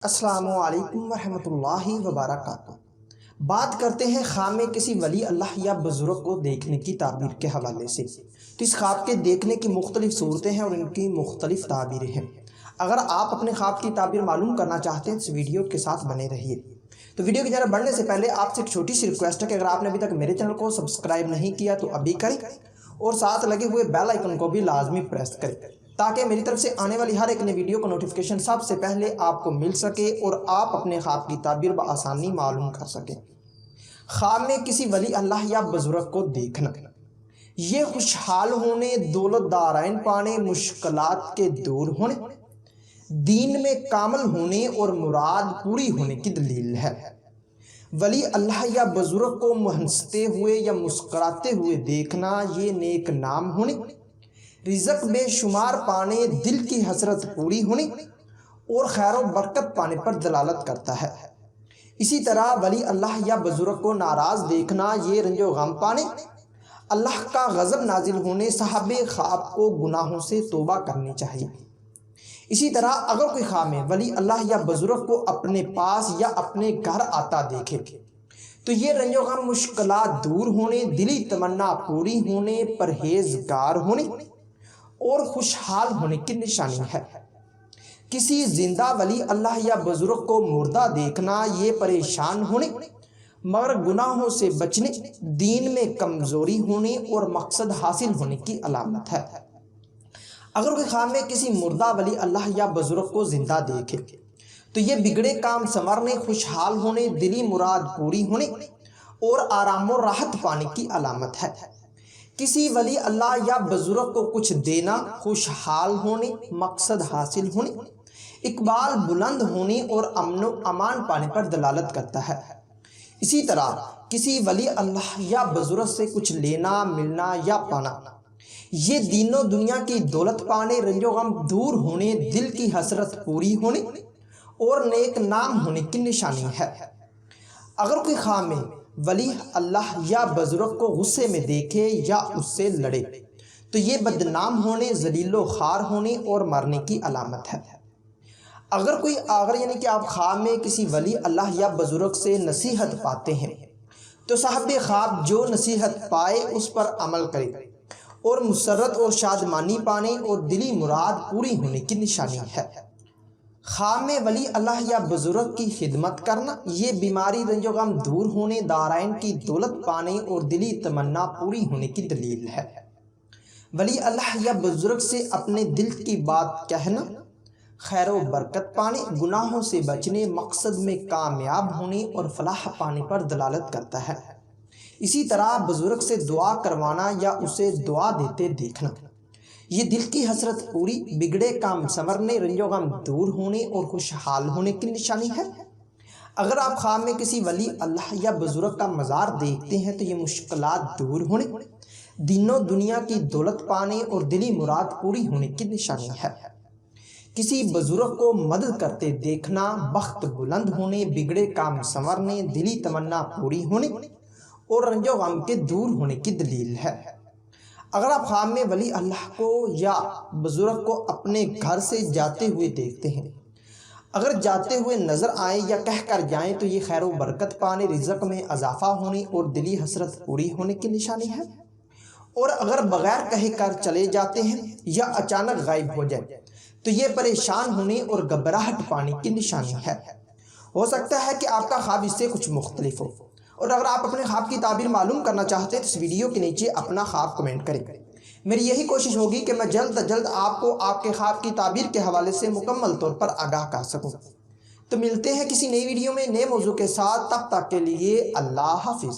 السلام علیکم ورحمۃ اللہ وبرکاتہ۔ بات کرتے ہیں خواب میں کسی ولی اللہ یا بزرگ کو دیکھنے کی تعبیر کے حوالے سے۔ تو اس خواب کے دیکھنے کی مختلف صورتیں ہیں اور ان کی مختلف تعبیریں ہیں۔ اگر آپ اپنے خواب کی تعبیر معلوم کرنا چاہتے ہیں تو اس ویڈیو کے ساتھ بنے رہیے۔ تو ویڈیو کی جانب بڑھنے سے پہلے آپ سے ایک چھوٹی سی ریکویسٹ ہے کہ اگر آپ نے ابھی تک میرے چینل کو سبسکرائب نہیں کیا تو ابھی کریں اور ساتھ لگے ہوئے بیل آئیکن کو بھی لازمی پریس کریں تاکہ میری طرف سے آنے والی ہر ایک نئی ویڈیو کا نوٹیفیکیشن سب سے پہلے آپ کو مل سکے اور آپ اپنے خواب کی تعبیر بآسانی معلوم کر سکیں۔ خواب میں کسی ولی اللہ یا بزرگ کو دیکھنا، یہ خوشحال ہونے، دولت دارائن پانے، مشکلات کے دور ہونے، دین میں کامل ہونے اور مراد پوری ہونے کی دلیل ہے۔ ولی اللہ یا بزرگ کو ہنستے ہوئے یا مسکراتے ہوئے دیکھنا، یہ نیک نام ہونے، رزق بے شمار پانے، دل کی حسرت پوری ہونے اور خیر و برکت پانے پر دلالت کرتا ہے۔ اسی طرح ولی اللہ یا بزرگ کو ناراض دیکھنا، یہ رنج و غم پانے، اللہ کا غضب نازل ہونے، صاحب خواب کو گناہوں سے توبہ کرنی چاہیے۔ اسی طرح اگر کوئی خواب میں ولی اللہ یا بزرگ کو اپنے پاس یا اپنے گھر آتا دیکھے تو یہ رنج و غم، مشکلات دور ہونے، دلی تمنا پوری ہونے، پرہیزگار ہونے اور خوشحال ہونے کی نشانی ہے۔ کسی زندہ ولی اللہ یا بزرگ کو مردہ دیکھنا، یہ پریشان ہونے مگر گناہوں سے بچنے، دین میں کمزوری ہونے اور مقصد حاصل ہونے کی علامت ہے۔ اگر کوئی خواب میں کسی مردہ ولی اللہ یا بزرگ کو زندہ دیکھے تو یہ بگڑے کام سنورنے، خوشحال ہونے، دلی مراد پوری ہونے اور آرام و راحت پانے کی علامت ہے۔ کسی ولی اللہ یا بزرگ کو کچھ دینا، خوشحال ہونے، مقصد حاصل ہونے، اقبال بلند ہونے اور امن و امان پانے پر دلالت کرتا ہے۔ اسی طرح کسی ولی اللہ یا بزرگ سے کچھ لینا، ملنا یا پانا، یہ دین و دنیا کی دولت پانے، رنج و غم دور ہونے، دل کی حسرت پوری ہونے اور نیک نام ہونے کی نشانی ہے۔ اگر کوئی خواب میں ولی اللہ یا بزرگ کو غصے میں دیکھے یا اس سے لڑے تو یہ بدنام ہونے، ذلیل و خوار ہونے اور مرنے کی علامت ہے۔ اگر یعنی کہ آپ خواب میں کسی ولی اللہ یا بزرگ سے نصیحت پاتے ہیں تو صاحب خواب جو نصیحت پائے اس پر عمل کرے اور مسرت اور شادمانی پانے اور دلی مراد پوری ہونے کی نشانی ہے۔ خواب میں ولی اللہ یا بزرگ کی خدمت کرنا، یہ بیماری، رنج و غم دور ہونے، دارائن کی دولت پانے اور دلی تمنا پوری ہونے کی دلیل ہے۔ ولی اللہ یا بزرگ سے اپنے دل کی بات کہنا، خیر و برکت پانے، گناہوں سے بچنے، مقصد میں کامیاب ہونے اور فلاح پانے پر دلالت کرتا ہے۔ اسی طرح بزرگ سے دعا کروانا یا اسے دعا دیتے دیکھنا، یہ دل کی حسرت پوری، بگڑے کام سنورنے، رنج و غم دور ہونے اور خوشحال ہونے کی نشانی ہے۔ اگر آپ خواب میں کسی ولی اللہ یا بزرگ کا مزار دیکھتے ہیں تو یہ مشکلات دور ہونے، دین و دنیا کی دولت پانے اور دلی مراد پوری ہونے کی نشانی ہے۔ کسی بزرگ کو مدد کرتے دیکھنا، بخت بلند ہونے، بگڑے کام سنورنے، دلی تمنا پوری ہونے اور رنج و غم کے دور ہونے کی دلیل ہے۔ اگر آپ خواب میں ولی اللہ کو یا بزرگ کو اپنے گھر سے جاتے ہوئے دیکھتے ہیں، اگر جاتے ہوئے نظر آئیں یا کہہ کر جائیں تو یہ خیر و برکت پانے، رزق میں اضافہ ہونے اور دلی حسرت پوری ہونے کی نشانی ہے۔ اور اگر بغیر کہے کر چلے جاتے ہیں یا اچانک غائب ہو جائیں تو یہ پریشان ہونے اور گھبراہٹ پانے کی نشانی ہے۔ ہو سکتا ہے کہ آپ کا خواب اس سے کچھ مختلف ہو، اور اگر آپ اپنے خواب کی تعبیر معلوم کرنا چاہتے ہیں تو اس ویڈیو کے نیچے اپنا خواب کمنٹ کریں۔ میری یہی کوشش ہوگی کہ میں جلد از جلد آپ کو آپ کے خواب کی تعبیر کے حوالے سے مکمل طور پر آگاہ کر سکوں۔ تو ملتے ہیں کسی نئی ویڈیو میں نئے موضوع کے ساتھ، تب تک کے لیے اللہ حافظ۔